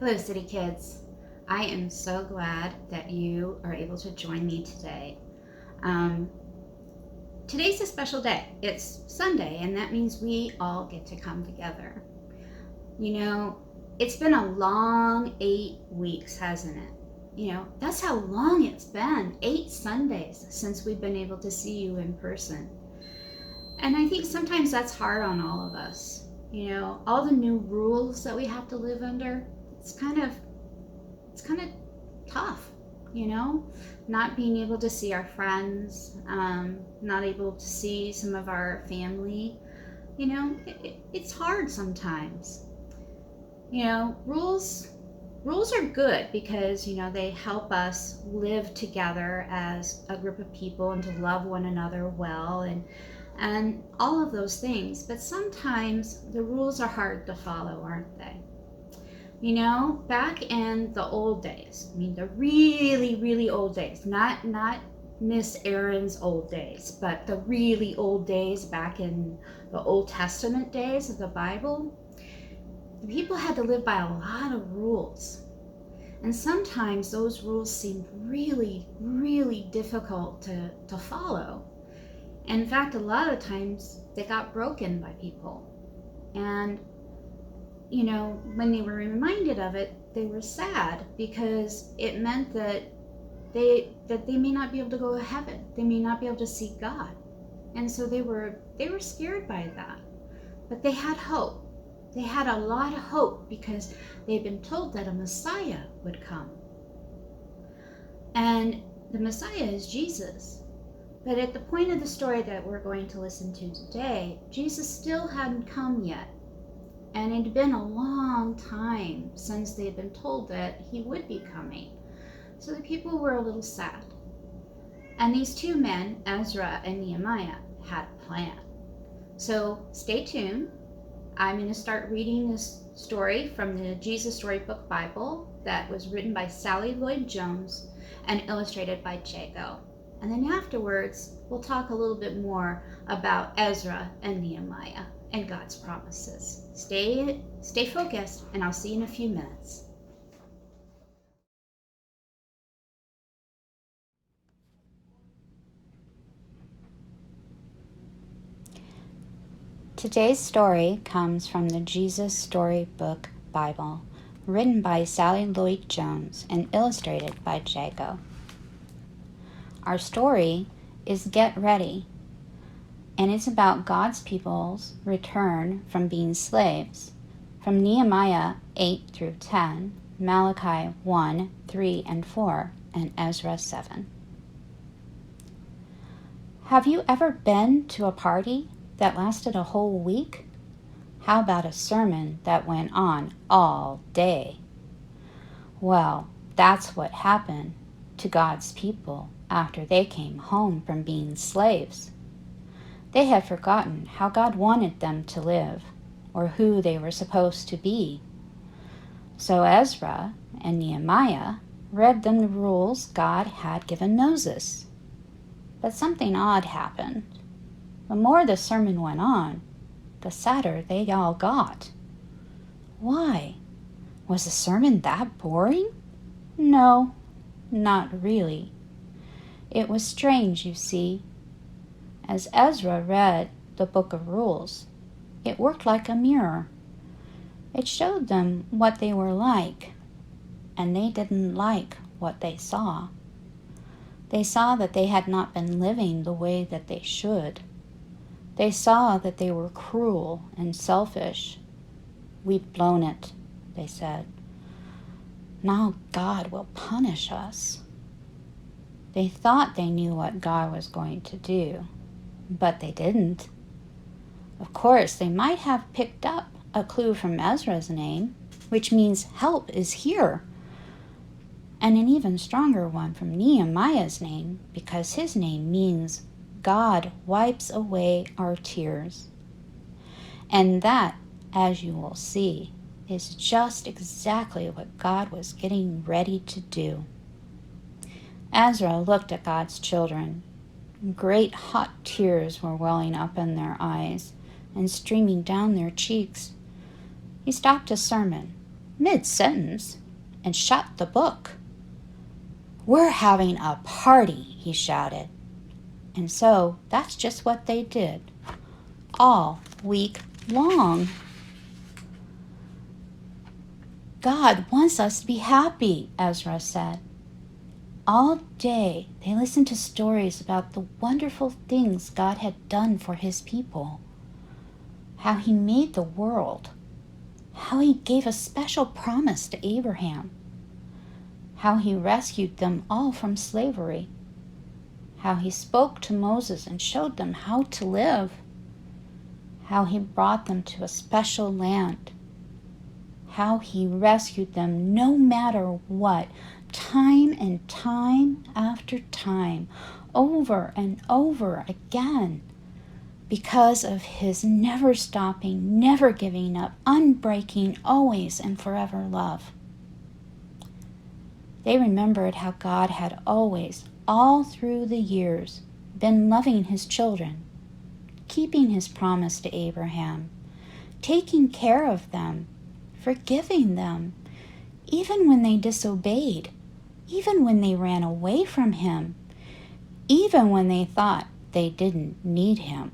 Hello, City Kids. I am so glad that you are able to join me today. Today's a special day. It's Sunday, and that means we all get to come together. You know, it's been a long 8 weeks, hasn't it? That's how long it's been. 8 Sundays since we've been able to see you in person. And I think sometimes that's hard on all of us. All the new rules that we have to live under, it's kind of tough, not being able to see our friends, not able to see some of our family. It's hard sometimes. Rules are good because they help us live together as a group of people and to love one another well and all of those things. But sometimes the rules are hard to follow, aren't they? Back in the old days, the really, really old days, not Miss Aaron's old days, but the really old days back in the Old Testament days of the Bible, the people had to live by a lot of rules. And sometimes those rules seemed really, really difficult to follow. In fact, a lot of times they got broken by people. And when they were reminded of it, they were sad because it meant that they may not be able to go to heaven. They may not be able to see God. And so they were scared by that. But they had hope. They had a lot of hope because they'd been told that a Messiah would come. And the Messiah is Jesus. But at the point of the story that we're going to listen to today, Jesus still hadn't come yet. And it had been a long time since they had been told that he would be coming. So the people were a little sad. And these two men, Ezra and Nehemiah, had a plan. So stay tuned. I'm going to start reading this story from the Jesus Storybook Bible that was written by Sally Lloyd-Jones and illustrated by Jago. And then afterwards, we'll talk a little bit more about Ezra and Nehemiah and God's promises. Stay focused, and I'll see you in a few minutes. Today's story comes from the Jesus Storybook Bible, written by Sally Lloyd-Jones and illustrated by Jago. Our story is Get Ready, and it's about God's people's return from being slaves, from Nehemiah 8 through 10, Malachi 1, 3, and 4, and Ezra 7. Have you ever been to a party that lasted a whole week? How about a sermon that went on all day? Well, that's what happened to God's people after they came home from being slaves. They had forgotten how God wanted them to live, or who they were supposed to be. So Ezra and Nehemiah read them the rules God had given Moses. But something odd happened. The more the sermon went on, the sadder they all got. Why? Was the sermon that boring? No, not really. It was strange, you see. As Ezra read the book of rules, it worked like a mirror. It showed them what they were like, and they didn't like what they saw. They saw that they had not been living the way that they should. They saw that they were cruel and selfish. We've blown it, they said. Now God will punish us. They thought they knew what God was going to do, but they didn't. Of course, they might have picked up a clue from Ezra's name, which means help is here, and an even stronger one from Nehemiah's name, because his name means God wipes away our tears. And that, as you will see, is just exactly what God was getting ready to do. Ezra looked at God's children. Great hot tears were welling up in their eyes and streaming down their cheeks. He stopped his sermon mid-sentence and shut the book. "We're having a party," he shouted. And so that's just what they did, all week long. "God wants us to be happy," Ezra said. All day they listened to stories about the wonderful things God had done for his people, how he made the world, how he gave a special promise to Abraham, how he rescued them all from slavery, how he spoke to Moses and showed them how to live, how he brought them to a special land, how he rescued them no matter what, time and time after time, over and over again, because of his never stopping, never giving up, unbreaking, always and forever love. They remembered how God had always, all through the years, been loving his children, keeping his promise to Abraham, taking care of them, forgiving them, even when they disobeyed, even when they ran away from him, even when they thought they didn't need him.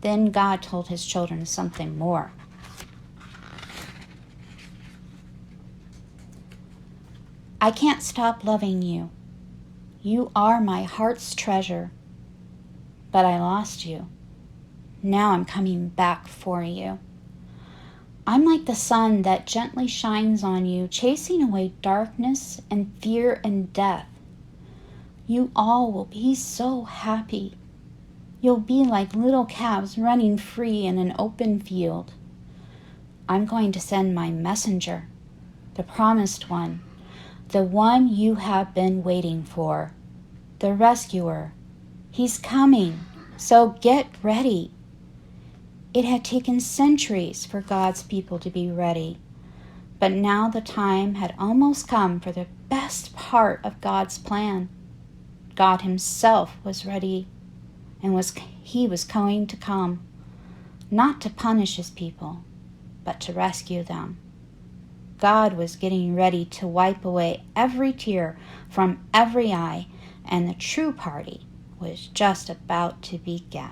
Then God told his children something more. "I can't stop loving you. You are my heart's treasure. But I lost you. Now I'm coming back for you. I'm like the sun that gently shines on you, chasing away darkness and fear and death. You all will be so happy. You'll be like little calves running free in an open field. I'm going to send my messenger, the promised one, the one you have been waiting for, the rescuer. He's coming, so get ready." It had taken centuries for God's people to be ready, but now the time had almost come for the best part of God's plan. God himself was ready, and he was going to come, not to punish his people, but to rescue them. God was getting ready to wipe away every tear from every eye, and the true party was just about to begin.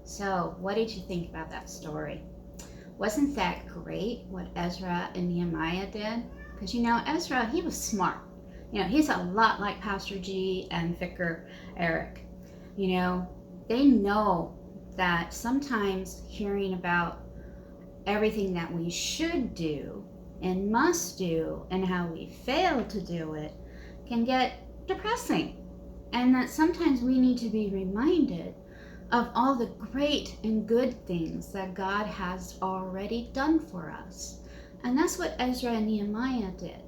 So, what did you think about that story? Wasn't that great what Ezra and Nehemiah did? Because Ezra, he was smart. He's a lot like Pastor G and Vicar Eric. They know that sometimes hearing about everything that we should do and must do and how we fail to do it can get depressing. And that sometimes we need to be reminded of all the great and good things that God has already done for us. And that's what Ezra and Nehemiah did.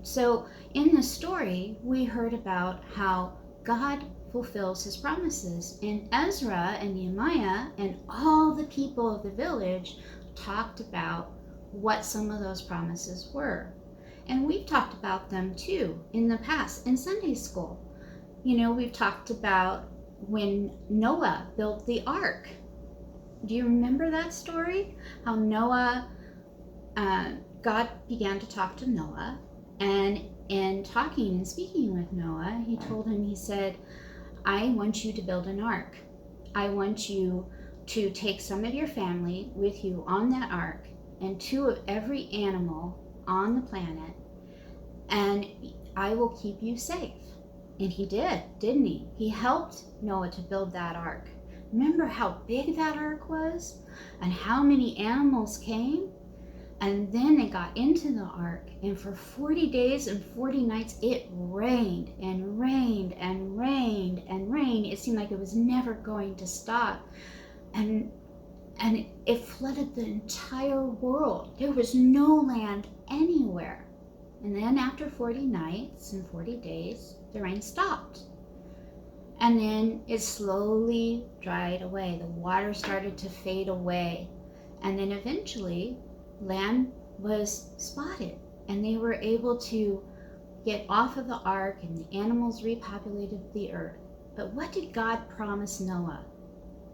So in the story, we heard about how God fulfills his promises. And Ezra and Nehemiah and all the people of the village talked about what some of those promises were. And we've talked about them too in the past in Sunday school. We've talked about when Noah built the ark. Do you remember that story? How Noah, God began to talk to Noah, and in talking and speaking with Noah, he told him, he said, "I want you to build an ark. I want you to take some of your family with you on that ark, and 2 of every animal on the planet, and I will keep you safe." And he did, didn't he? He helped Noah to build that ark. Remember how big that ark was and how many animals came? And then they got into the ark, and for 40 days and 40 nights it rained and rained and rained and rained. It seemed like it was never going to stop. And it flooded the entire world. There was no land anywhere. And then after 40 nights and 40 days, the rain stopped. And then it slowly dried away. The water started to fade away. And then eventually, land was spotted. And they were able to get off of the ark and the animals repopulated the earth. But what did God promise Noah?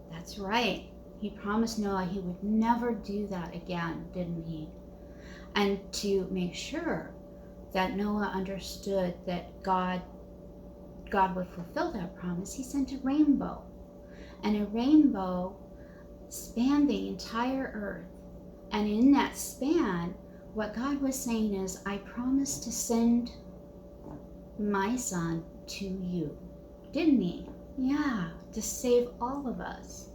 That's right. He promised Noah he would never do that again, didn't he? And to make sure that Noah understood that God would fulfill that promise, he sent a rainbow. And a rainbow spanned the entire earth. And in that span, what God was saying is, I promise to send my son to you. Didn't he? Yeah, to save all of us.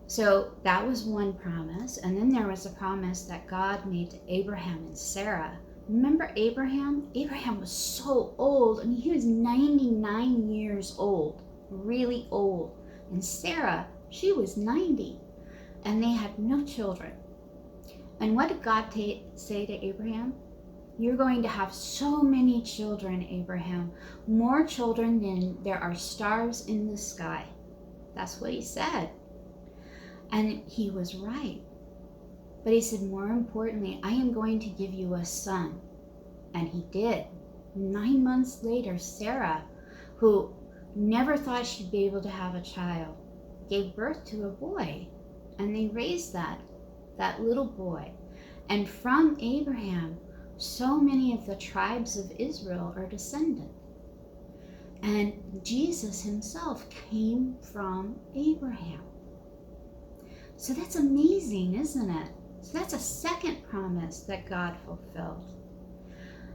So that was one promise. And then there was a promise that God made to Abraham and Sarah. Remember Abraham? Abraham was so old. I mean, he was 99 years old, really old. And Sarah, she was 90. And they had no children. And what did God say to Abraham? You're going to have so many children, Abraham. More children than there are stars in the sky. That's what he said. And he was right. But he said, more importantly, I am going to give you a son. And he did. 9 months later, Sarah, who never thought she'd be able to have a child, gave birth to a boy. And they raised that little boy. And from Abraham, so many of the tribes of Israel are descended. And Jesus himself came from Abraham. So that's amazing, isn't it? So that's a second promise that God fulfilled.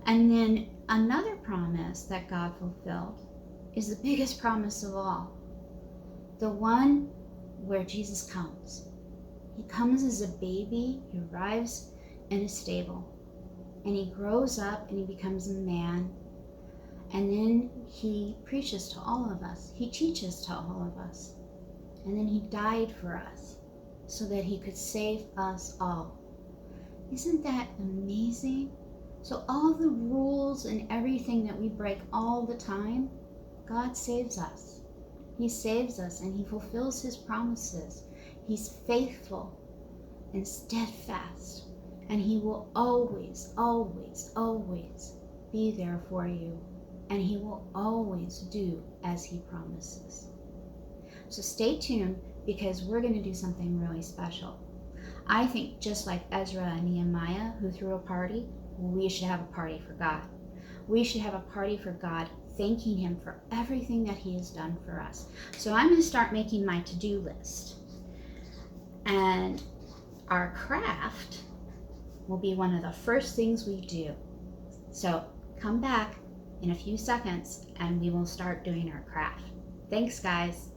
And then another promise that God fulfilled is the biggest promise of all. The one where Jesus comes. He comes as a baby, he arrives in a stable, and he grows up and he becomes a man. And then he preaches to all of us. He teaches to all of us. And then he died for us so that he could save us all. Isn't that amazing? So all the rules and everything that we break all the time, God saves us. He saves us and he fulfills his promises. He's faithful and steadfast, and he will always, always, always be there for you, and he will always do as he promises. So stay tuned, because we're going to do something really special. I think just like Ezra and Nehemiah, who threw a party, we should have a party for God. We should have a party for God, thanking him for everything that he has done for us. So I'm going to start making my to-do list. And our craft will be one of the first things we do. So come back in a few seconds and we will start doing our craft. Thanks, guys.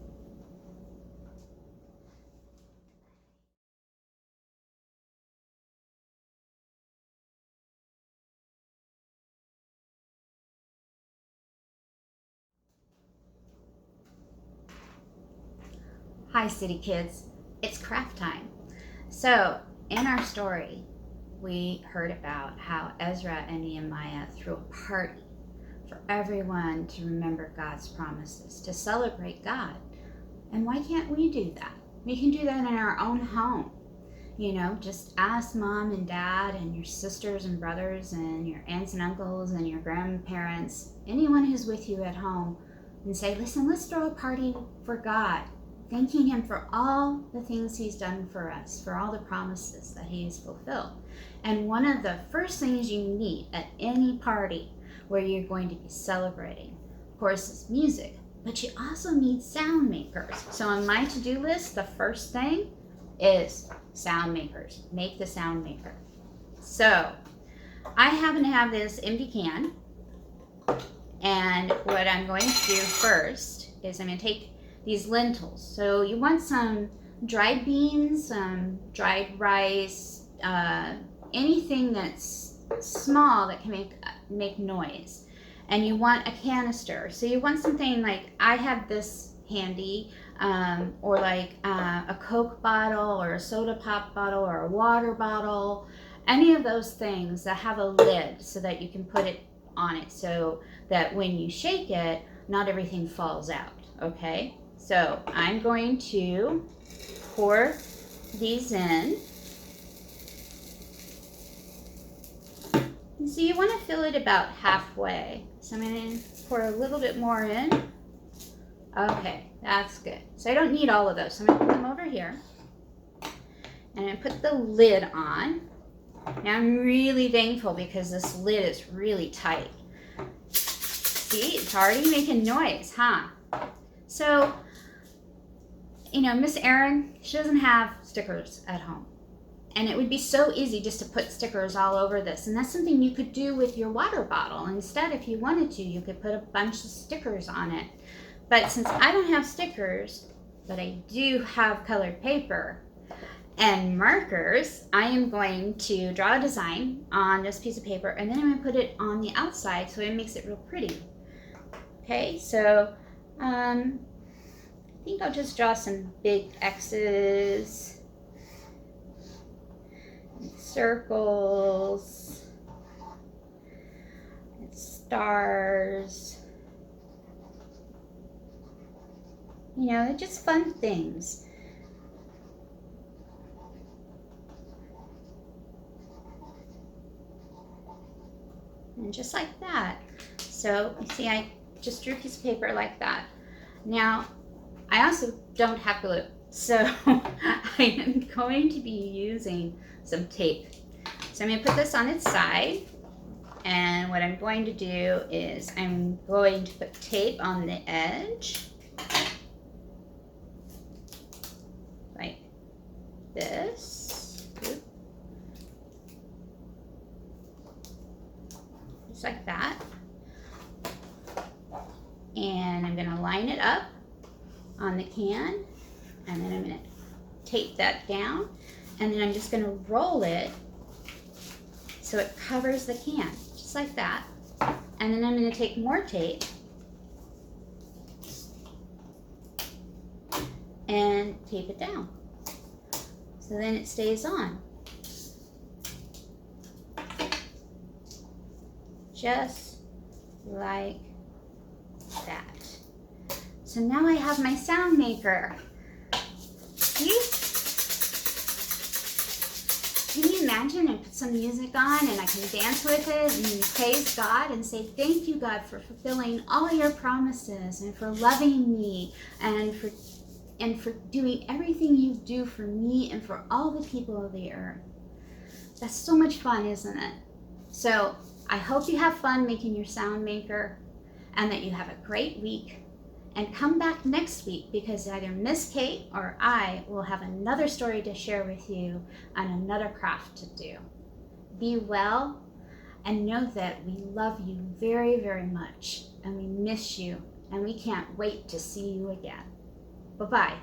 Hi, City Kids. It's craft time. So in our story, we heard about how Ezra and Nehemiah threw a party for everyone to remember God's promises, to celebrate God. And why can't we do that? We can do that in our own home. You know, just ask mom and dad and your sisters and brothers and your aunts and uncles and your grandparents, anyone who's with you at home, and say, listen, let's throw a party for God, thanking him for all the things he's done for us, for all the promises that he has fulfilled. And one of the first things you need at any party where you're going to be celebrating, of course, is music, but you also need sound makers. So on my to-do list, the first thing is sound makers. Make the sound maker. So I happen to have this empty can, and what I'm going to do first is I'm going to take these lentils. So you want some dried beans, some dried rice, anything that's small that can make noise. And you want a canister. So you want something like, I have this handy, or like a Coke bottle or a soda pop bottle or a water bottle, any of those things that have a lid so that you can put it on it so that when you shake it, not everything falls out, okay? So I'm going to pour these in. And so you want to fill it about halfway. So I'm going to pour a little bit more in. Okay, that's good. So I don't need all of those. So I'm going to put them over here. And I put the lid on. Now I'm really thankful because this lid is really tight. See, it's already making noise, huh? So, you know, Miss Erin, she doesn't have stickers at home. And it would be so easy just to put stickers all over this. And that's something you could do with your water bottle. Instead, if you wanted to, you could put a bunch of stickers on it. But since I don't have stickers, but I do have colored paper and markers, I am going to draw a design on this piece of paper, and then I'm going to put it on the outside so it makes it real pretty. Okay, so I think I'll just draw some big X's. Circles, and stars, you know, they're just fun things. And just like that. So you see, I just drew a piece of paper like that. Now, I also don't have glue, so I am going to be using some tape. So I'm going to put this on its side, and what I'm going to do is I'm going to put tape on the edge, like this, just like that, and I'm going to line it up on the can, and then I'm going to tape that down, and then I'm just going to roll it so it covers the can, just like that. And then I'm going to take more tape and tape it down, so then it stays on. Just like that. So now I have my sound maker. See? Can you imagine? I put some music on and I can dance with it and praise God and say, thank you, God, for fulfilling all your promises and for loving me and for doing everything you do for me and for all the people of the earth. That's so much fun, isn't it? So I hope you have fun making your sound maker and that you have a great week. And come back next week because either Miss Kate or I will have another story to share with you and another craft to do. Be well and know that we love you very, very much and we miss you and we can't wait to see you again. Bye-bye.